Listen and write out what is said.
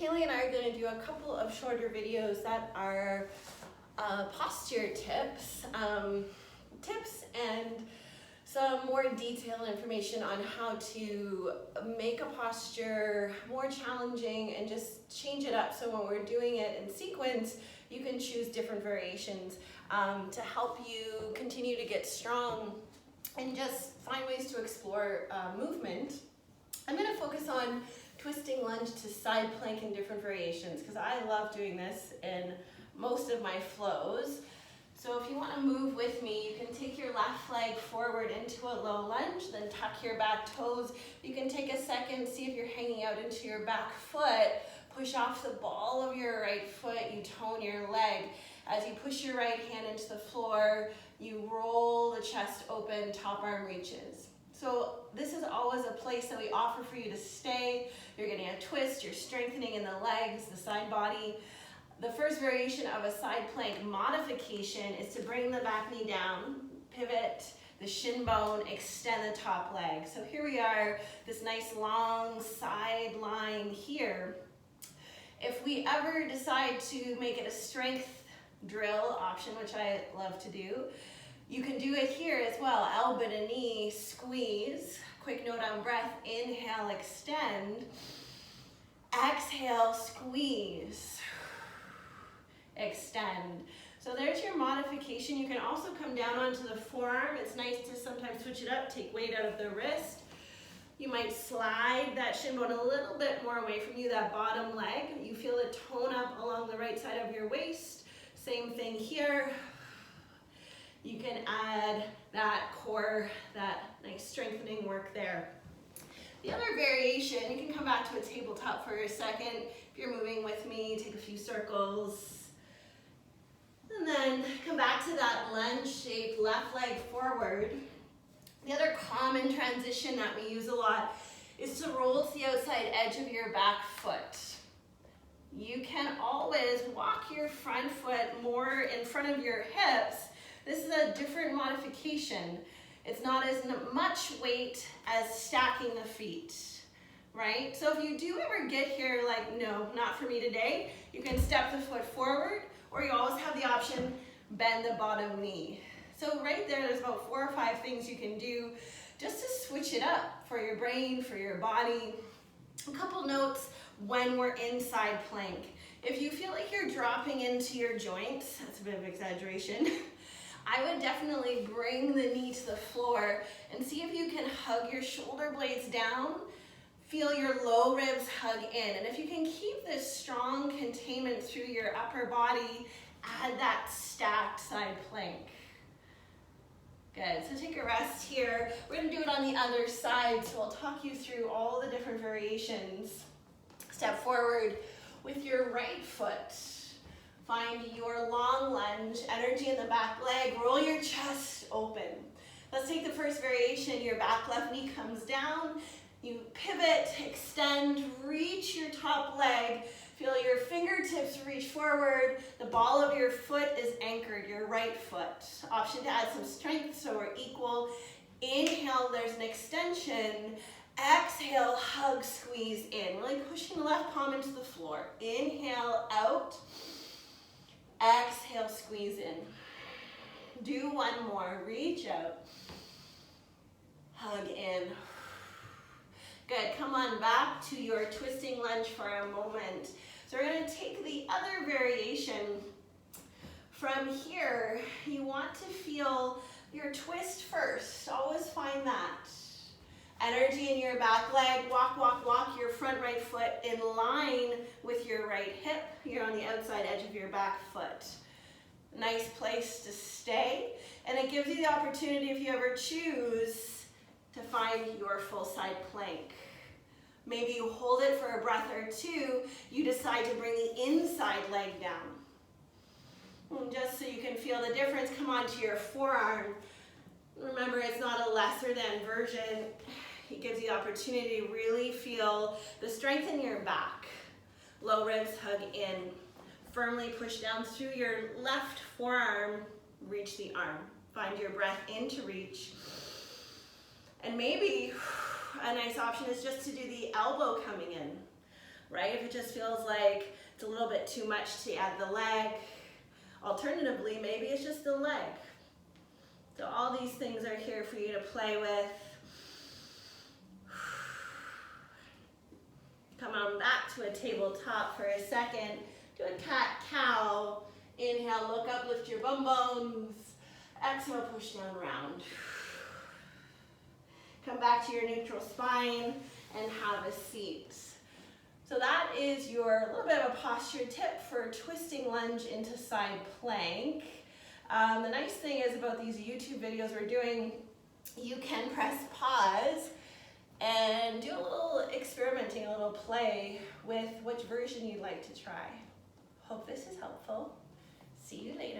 Kaylee and I are going to do a couple of shorter videos that are posture tips, and some more detailed information on how to make a posture more challenging and just change it up so when we're doing it in sequence, you can choose different variations to help you continue to get strong and just find ways to explore movement. I'm going to focus on twisting lunge to side plank in different variations because I love doing this in most of my flows. So if you want to move with me, you can take your left leg forward into a low lunge, then tuck your back toes. You can take a second, see if you're hanging out into your back foot. Push off the ball of your right foot, you tone your leg. As you push your right hand into the floor, you roll the chest open, top arm reaches. So this is always a place that we offer for you to stay. You're getting a twist, you're strengthening in the legs, the side body. The first variation of a side plank modification is to bring the back knee down, pivot the shin bone, extend the top leg. So here we are, this nice long side line here. If we ever decide to make it a strength drill option, which I love to do, you can do it here as well. Elbow to knee, squeeze. Quick note on breath, inhale, extend. Exhale, squeeze. Extend. So there's your modification. You can also come down onto the forearm. It's nice to sometimes switch it up, take weight out of the wrist. You might slide that shin bone a little bit more away from you, that bottom leg. You feel it tone up along the right side of your waist. Same thing here. You can add that core, that nice strengthening work there. The other variation, you can come back to a tabletop for a second. If you're moving with me, take a few circles. And then come back to that lunge shape, left leg forward. The other common transition that we use a lot is to roll to the outside edge of your back foot. You can always walk your front foot more in front of your hips. This is a different modification. It's not as much weight as stacking the feet, right? So if you do ever get here like, no, not for me today, you can step the foot forward, or you always have the option, bend the bottom knee. So right there's about 4 or 5 things you can do just to switch it up for your brain, for your body. A couple notes when we're inside plank. If you feel like you're dropping into your joints, that's a bit of exaggeration, I would definitely bring the knee to the floor and see if you can hug your shoulder blades down. Feel your low ribs hug in. And if you can keep this strong containment through your upper body, add that stacked side plank. Good, so take a rest here. We're gonna do it on the other side, so I'll talk you through all the different variations. Step forward with your right foot. Find your long lunge, energy in the back leg, roll your chest open. Let's take the first variation. Your back left knee comes down. You pivot, extend, reach your top leg. Feel your fingertips reach forward. The ball of your foot is anchored, your right foot. Option to add some strength so we're equal. Inhale, there's an extension. Exhale, hug, squeeze in. Really pushing the left palm into the floor. Inhale, out. Exhale, squeeze in. Do one more, reach out. Hug in. Good, come on back to your twisting lunge for a moment. So we're gonna take the other variation. From here, you want to feel your twist first, always find that. Energy in your back leg, walk, walk, walk your front right foot in line with your right hip. You're on the outside edge of your back foot. Nice place to stay. And it gives you the opportunity, if you ever choose, to find your full side plank. Maybe you hold it for a breath or two. You decide to bring the inside leg down. And just so you can feel the difference, come onto your forearm. Remember, it's not a lesser than version. It gives you the opportunity to really feel the strength in your back. Low ribs hug in. Firmly push down through your left forearm. Reach the arm. Find your breath in to reach. And maybe a nice option is just to do the elbow coming in. right? If it just feels like it's a little bit too much to add the leg. Alternatively, maybe it's just the leg. So all these things are here for you to play with. Come on back to a tabletop for a second. Do a cat-cow. Inhale, look up, lift your bum bones. Exhale, push down, round. Come back to your neutral spine and have a seat. So that is your little bit of a posture tip for twisting lunge into side plank. The nice thing is about these YouTube videos we're doing, you can press pause and do a little experimenting, a little play with which version you'd like to try. Hope this is helpful. See you later.